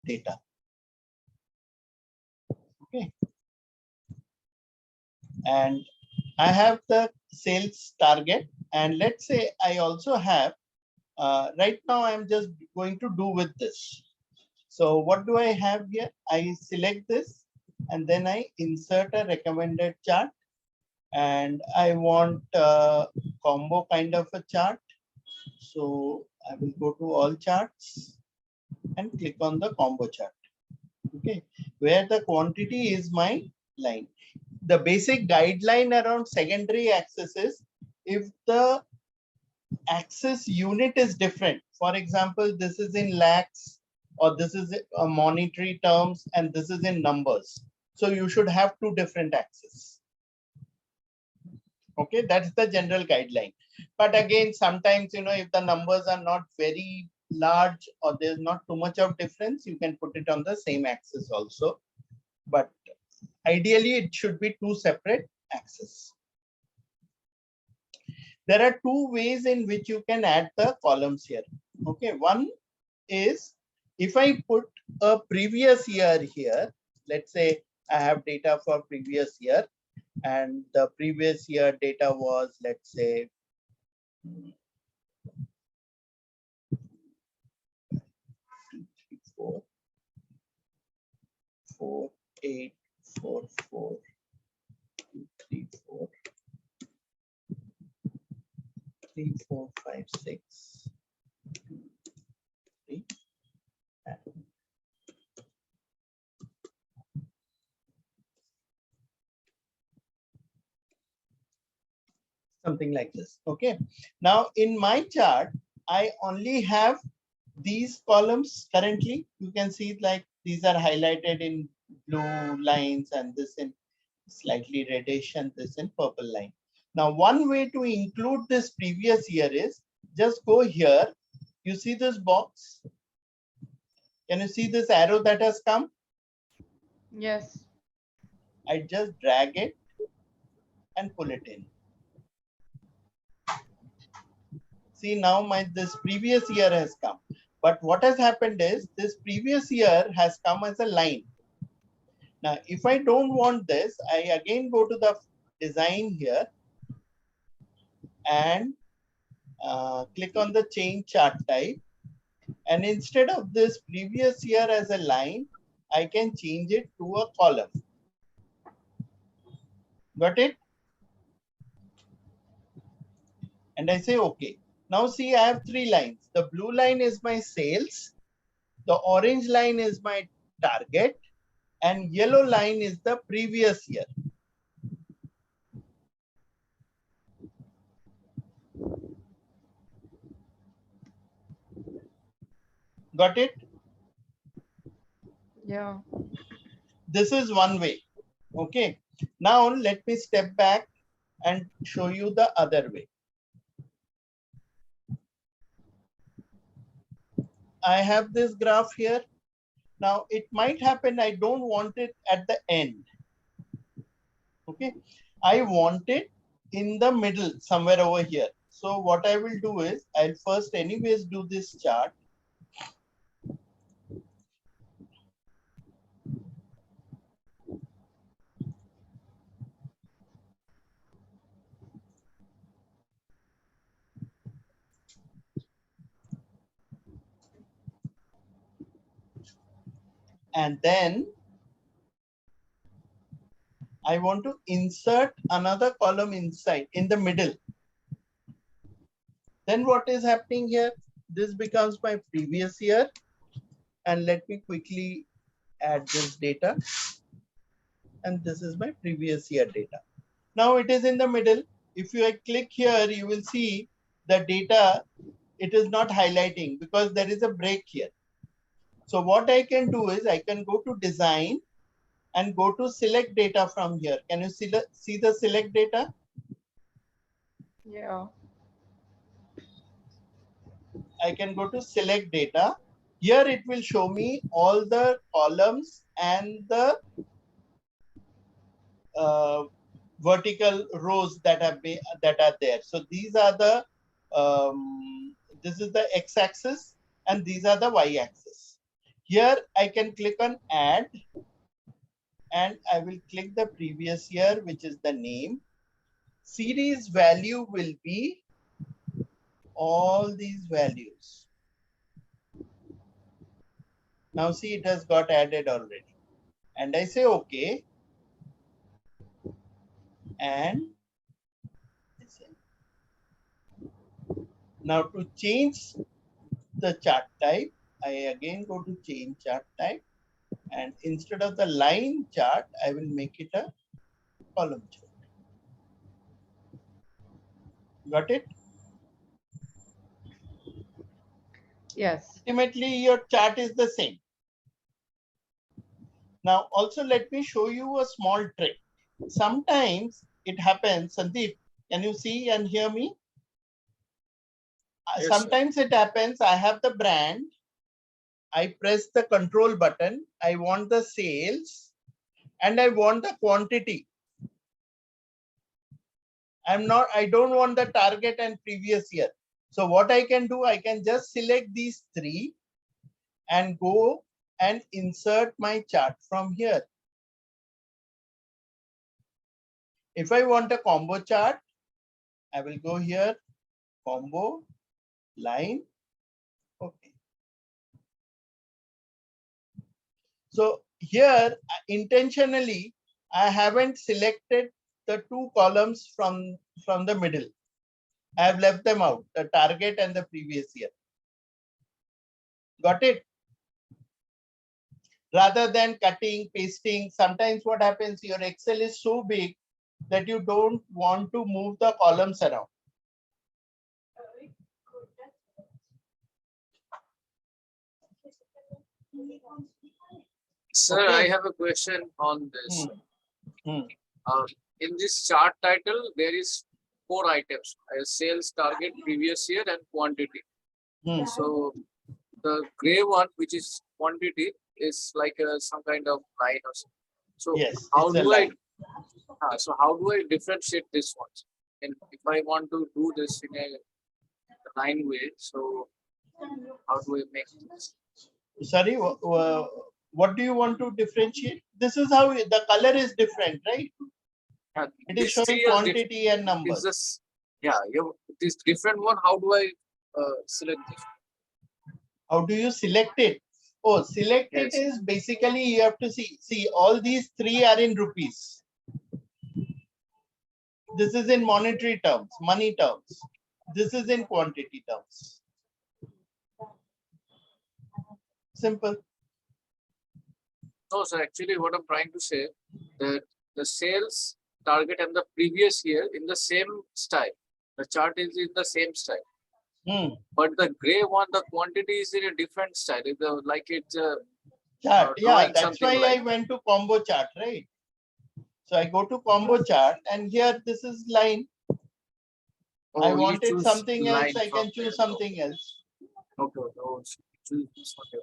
data. Okay. And I have the sales target, and let's say I also have, right now I'm just going to do with this. So what do I have here? I select this and then I insert a recommended chart, and I want a combo kind of a chart. So I will go to all charts and click on the combo chart. Okay, where the quantity is my line. The basic guideline around secondary axis is if the axis unit is different. For example, this is in lakhs, or this is a monetary terms, and this is in numbers. So you should have two different axes. Okay, that's the general guideline. But again, sometimes, if the numbers are not very large or there's not too much of difference, you can put it on the same axis also. But ideally, it should be two separate axes. There are two ways in which you can add the columns here. Okay, one is if I put a previous year here, let's say I have data for previous year, and the previous year data was, let's say, 4, 4, 8, 4, 4, 2, 3, 4, 3, 4, 5, 6, 2, 3, and something like this. Okay. Now in my chart, I only have these columns currently. You can see like these are highlighted in blue lines, and this in slightly reddish, and this in purple line. Now, one way to include this previous year is just go here. You see this box? Can you see this arrow that has come? Yes. I just drag it and pull it in. See, now this previous year has come. But what has happened is this previous year has come as a line. Now, if I don't want this, I again go to the design here and click on the change chart type. And instead of this previous year as a line, I can change it to a column. Got it? And I say, okay. Now see, I have three lines. The blue line is my sales. The orange line is my target. And yellow line is the previous year. Got it? Yeah. This is one way. Okay. Now let me step back and show you the other way. I have this graph here. Now it might happen I don't want it at the end. Okay. I want it in the middle, somewhere over here. So what I will do is I'll first anyways do this chart. And then I want to insert another column inside in the middle. Then what is happening here? This becomes my previous year. And let me quickly add this data. And this is my previous year data. Now it is in the middle. If you click here, you will see the data, it is not highlighting because there is a break here. So what I can do is I can go to design and go to select data from here. Can you see the select data? Yeah. I can go to select data. Here it will show me all the columns and the vertical rows that are there. So these are the this is the x-axis and these are the y-axis. Here I can click on add and I will click the previous year, which is the name. Series value will be all these values. Now see, it has got added already. And I say okay. And now to change the chart type, I again go to change chart type. And instead of the line chart, I will make it a column chart. Got it? Yes. Ultimately, your chart is the same. Now, also let me show you a small trick. Sometimes it happens, Sandeep, can you see and hear me? Yes, sometimes sir. it happens, I have the brand, I press the control button, I want the sales, and I want the quantity. I don't want the target and previous year. So what I can do, I can just select these three and go and insert my chart from here. If I want a combo chart, I will go here, combo, line, okay. So here, intentionally, I haven't selected the two columns from the middle. I have left them out, the target and the previous year. Got it? Rather than cutting, pasting, sometimes what happens, your Excel is so big that you don't want to move the columns around. Sir, Okay. I have a question on this. Hmm. In this chart title, there is 4 items: sales, target, previous year, and quantity. So the gray one, which is quantity, is like some kind of line or something. So Yes, how it's a do line. how do I differentiate this one? And if I want to do this in a line way, so how do I make this? Sorry, what do you want to differentiate? This is how the color is different, right? It is This showing three are quantity and is numbers. this, yeah, this different one. How do I select this? How do you select it? Oh, select it Yes. is basically you have to see all these three are in rupees. This is in monetary terms, money terms. This is in quantity terms. Simple. No, sir. Actually, what I'm trying to say, that the sales target and the previous year in the same style. The chart is in the same style. But the gray one, the quantity is in a different style. It's like it's chart. Yeah, that's something why like. I went to combo chart, right? So I go to combo chart and here this is line. Oh, I you wanted choose something else, line I from can there. choose something else. Okay. Oh, choose this one here.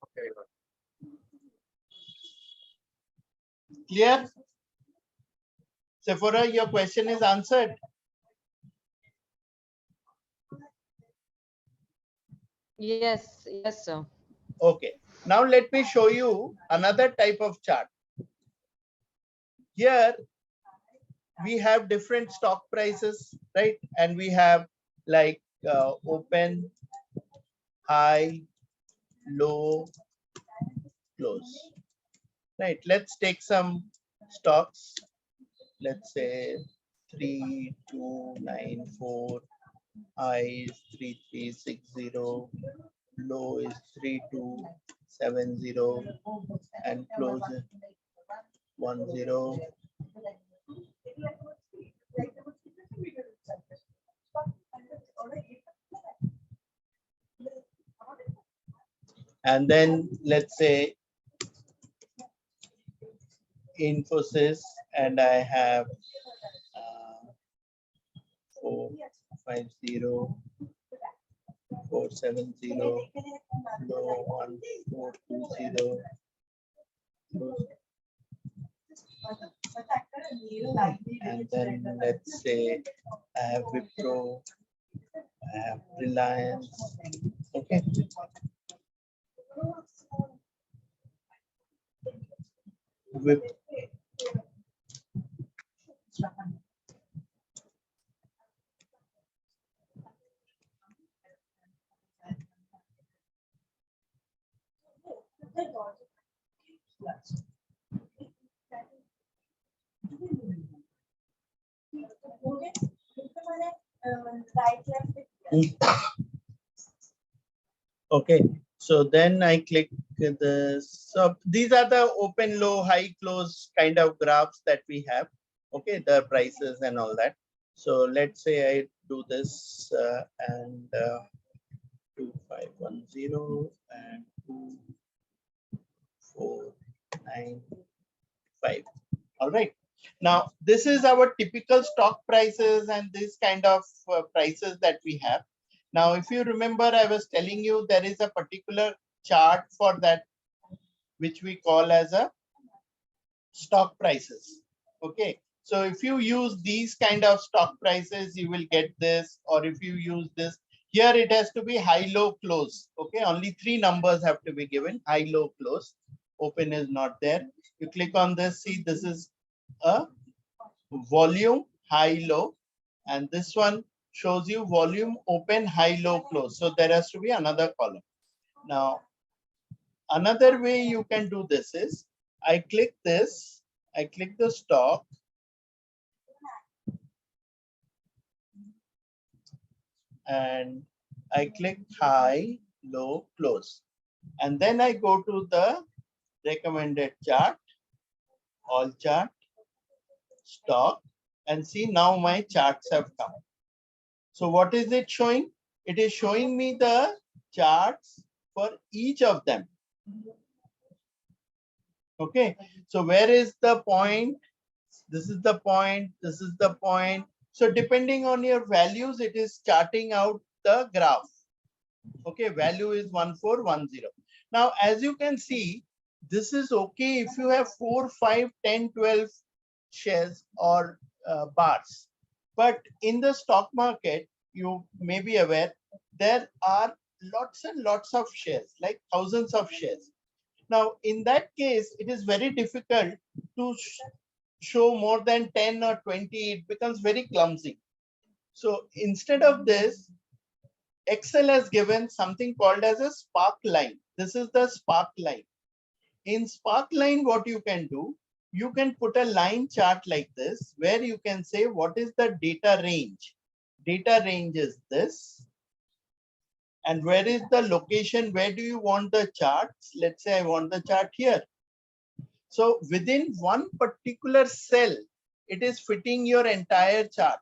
Okay. Clear? Sephora, your question is answered. Yes. Yes, sir. Okay. Now let me show you another type of chart. Here we have different stock prices, right? And we have like open, high, low, close. Right. Let's take some stocks. Let's say 3294, high is 3360, low is 3270, and close is 10. And then let's say Infosys, and I have 450, 470, low 1420. And then let's say I have Wipro, I have Reliance. Okay. With okay, so then I click the so these are the open, low, high, close kind of graphs that we have. Okay, the prices and all that. So let's say I do this and 2510 and 2495. All right. Now this is our typical stock prices and this kind of prices that we have. Now, if you remember, I was telling you there is a particular chart for that, which we call as a stock prices. Okay. So if you use these kind of stock prices, you will get this, or if you use this, here it has to be high, low, close. Okay. Only three numbers have to be given: high, low, close. Open is not there. You click on this, see this is a volume, high, low, and this one shows you volume, open, high, low, close. So there has to be another column. Now, another way you can do this is I click this, I click the stock, and I click high, low, close. And then I go to the recommended chart, all chart, stock, and see now my charts have come. So what is it showing? It is showing me the charts for each of them. Okay, so where is the point? This is the point, this is the point. So depending on your values, it is charting out the graph. Okay, value is 1410. Now, as you can see, this is okay if you have 4, 5, 10, 12 shares or bars. But in the stock market, you may be aware, there are lots and lots of shares, like thousands of shares. Now, in that case, it is very difficult to show more than 10 or 20. It becomes very clumsy. So instead of this, Excel has given something called as a spark line. This is the spark line. In spark line, what you can do, you can put a line chart like this, where you can say what is the data range. Data range is this. And where is the location? Where do you want the charts? Let's say I want the chart here. So within one particular cell, it is fitting your entire chart.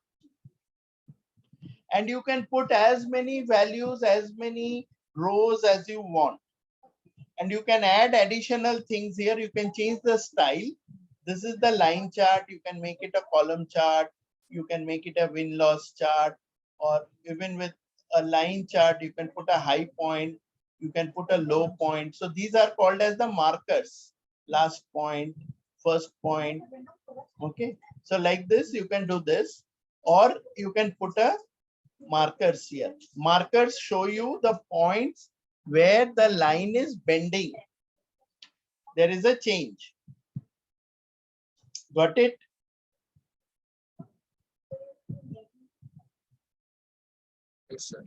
And you can put as many values, as many rows as you want. And you can add additional things here. You can change the style. This is the line chart. You can make it a column chart. You can make it a win-loss chart, or even with a line chart, you can put a high point. You can put a low point. So these are called as the markers. Last point, first point. Okay. So like this, you can do this, or you can put a markers here. Markers show you the points where the line is bending. There is a change. Got it? Yes, sir.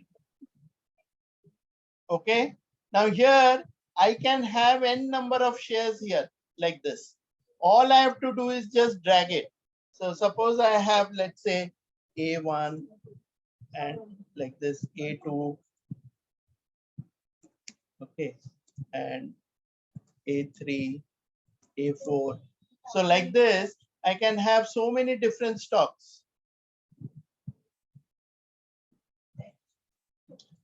Okay. Now here I can have n number of shares here like this. All I have to do is just drag it. So suppose I have, let's say, A1 and like this A2. Okay. And A3, A4. So like this, I can have so many different stocks.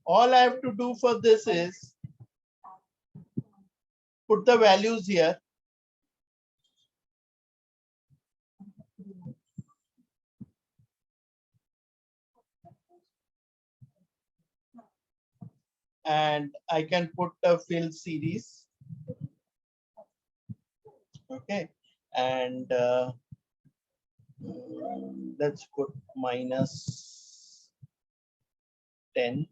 All I have to do for this is put the values here. And I can put a fill series. Okay. And let's put -10.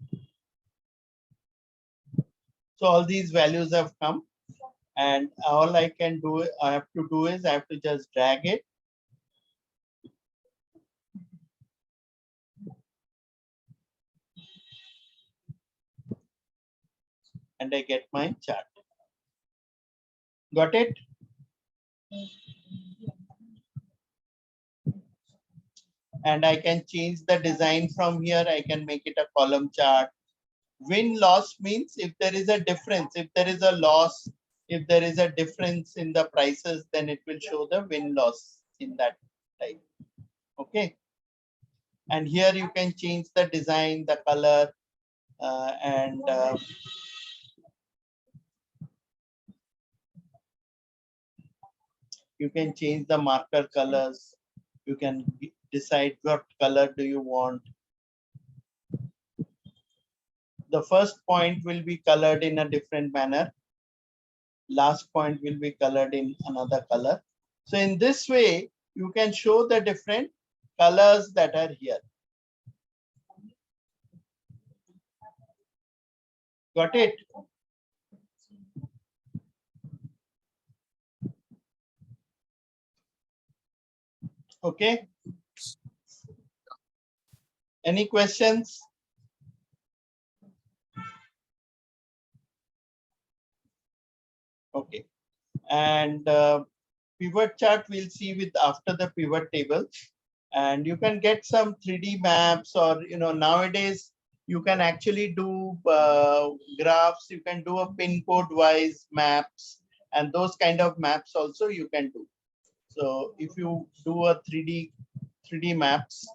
So all these values have come, and all I have to do is I have to just drag it. And I get my chart. Got it? And I can change the design from here. I can make it a column chart. Win loss means if there is a difference, if there is a loss, if there is a difference in the prices, then it will show the win loss in that type. Okay. And here you can change the design, the color, and you can change the marker colors. You can decide what color do you want. The first point will be colored in a different manner. Last point will be colored in another color. So in this way, you can show the different colors that are here. Got it? Okay. Any questions? Okay. And pivot chart we'll see with after the pivot table. And you can get some 3D maps, or nowadays you can actually do graphs. You can do a pin code wise maps, and those kind of maps also you can do. So if you do a 3D maps,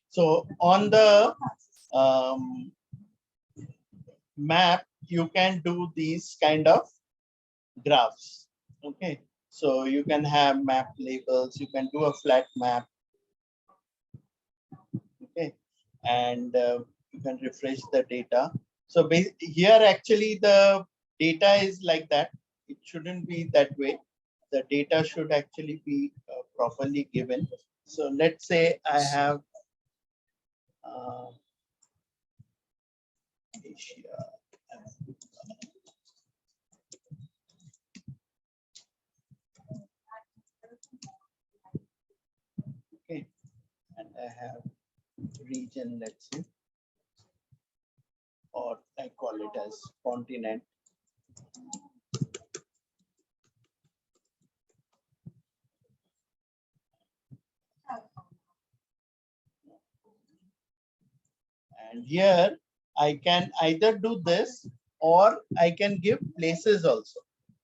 so on the map you can do these kind of graphs. Okay, so you can have map labels, you can do a flat map. Okay, and you can refresh the data. So here actually the data is like that. It shouldn't be that way. The data should actually be properly given. So let's say I have Asia. Okay, and I have region, let's say, or I call it as continent. And here I can either do this or I can give places also.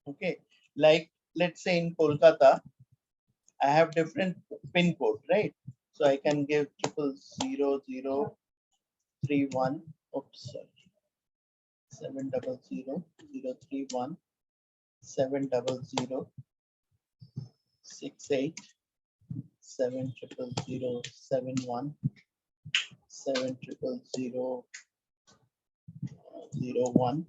Okay, like let's say in Kolkata, I have different pin code, right? So I can give 00031. Oops, sorry. 700 031 700 68 700 71 700 01,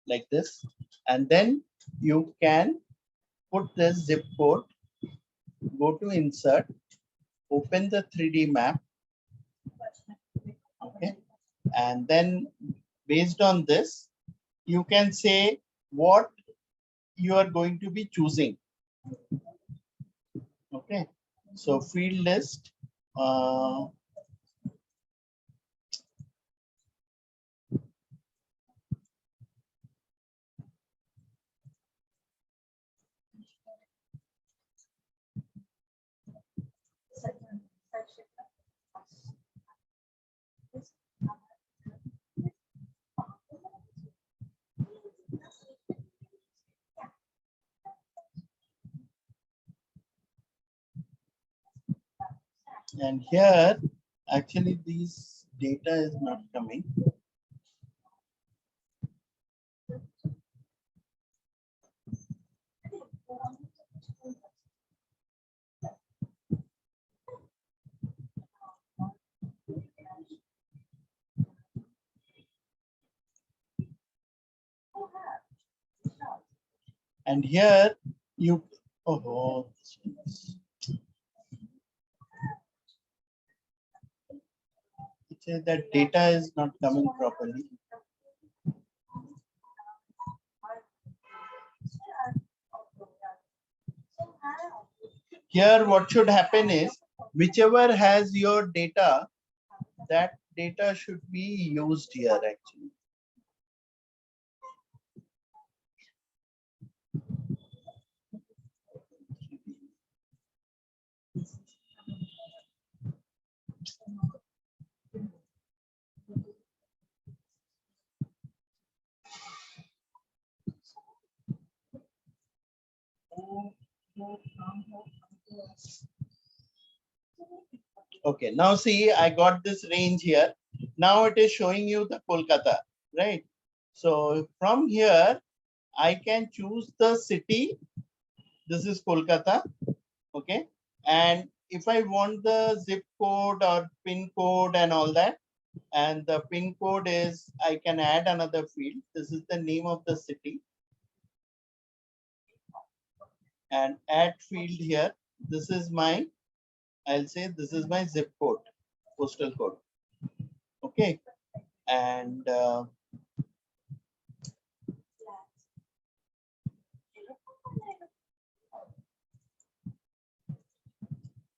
like this. And then you can put this zip code, go to insert, open the 3D map. Okay, and then based on this, you can say what you are going to be choosing. Okay, so field list. And here, actually, these data is not coming. And here you, oh, So that data is not coming properly. Here, what should happen is, whichever has your data, that data should be used here actually. Okay, now see, I got this range here. Now it is showing you the Kolkata, right? So from here, I can choose the city. This is Kolkata, okay? And if I want the zip code or pin code and all that, and the pin code is, I can add another field. This is the name of the city. And add field here. This is my, I'll say this is my zip code, postal code. Okay. And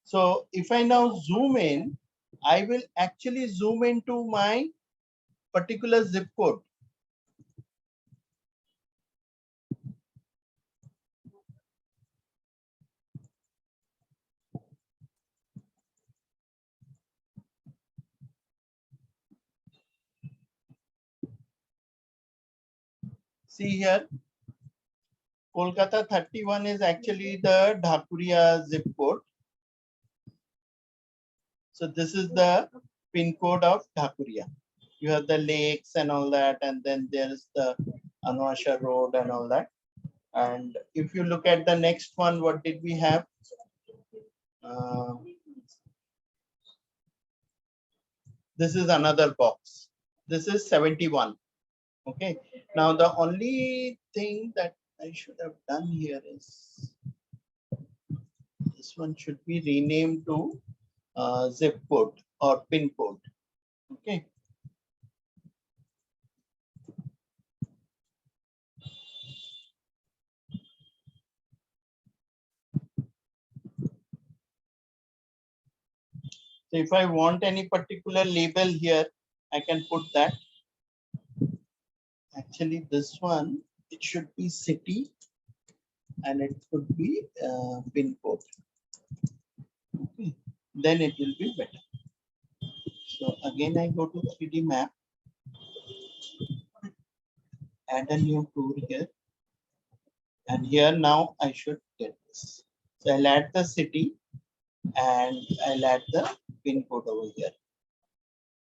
so if I now zoom in, I will actually zoom into my particular zip code. See here, Kolkata 31 is actually the Dhakuria zip code. So this is the pin code of Dhakuria. You have the lakes and all that, and then there's the Anwasha Road and all that. And if you look at the next one, what did we have? This is another box. This is 71. Okay. Now the only thing that I should have done here is this one should be renamed to zip code or pin code. Okay. So if I want any particular label here, I can put that. Actually, this one, it should be city and it could be pin code. Okay. Then it will be better. So again, I go to 3D map, add a new tool here. And here now I should get this. So I'll add the city and I'll add the pin code over here.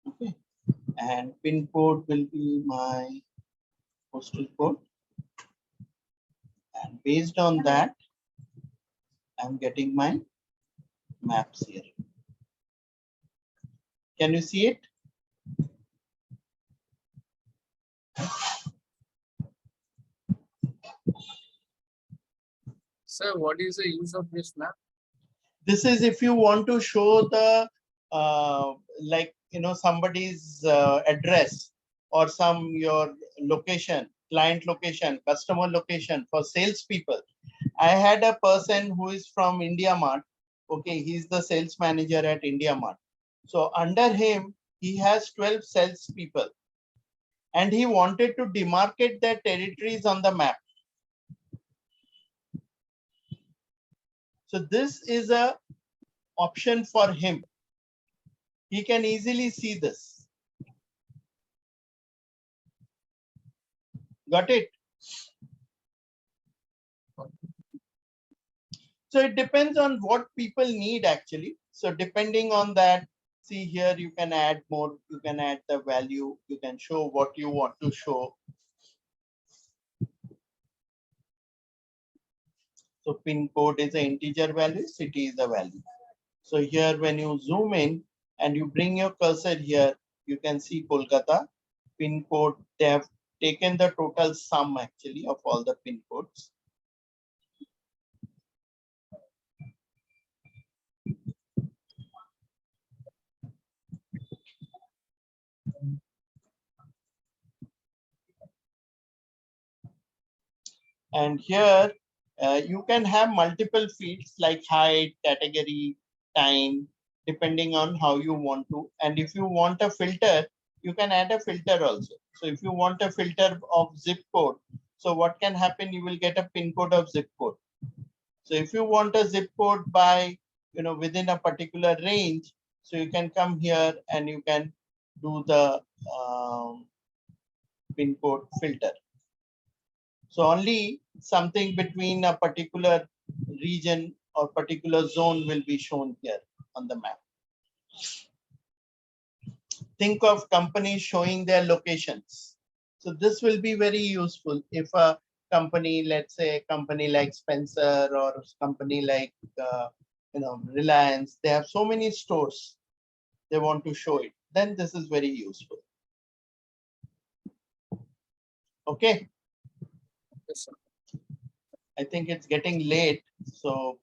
Okay. And pin code will be my postal code. And based on that, I'm getting my maps here. Can you see it? Sir, what is the use of this map? This is if you want to show the like somebody's address or your location, client location, customer location for salespeople. I had a person who is from India Mart. Okay, he's the sales manager at India Mart. So under him, he has 12 salespeople, and he wanted to demarcate their territories on the map. So this is a option for him. He can easily see this. Got it? So it depends on what people need actually. So depending on that, see here, you can add more, you can add the value, you can show what you want to show. So pin code is an integer value, city is a value. So here when you zoom in and you bring your cursor here, you can see Kolkata pin code. They have taken the total sum actually of all the pin codes. And here you can have multiple fields like height, category, time, depending on how you want to. And if you want a filter, you can add a filter also. So if you want a filter of zip code, so what can happen? You will get a pin code of zip code. So if you want a zip code by, within a particular range, so you can come here and you can do the pin code filter. So only something between a particular region or particular zone will be shown here on the map. Think of companies showing their locations. So this will be very useful if a company, let's say a company like Spencer or a company like Reliance, they have so many stores, they want to show it, then this is very useful. Okay. Yes, sir. I think it's getting late, so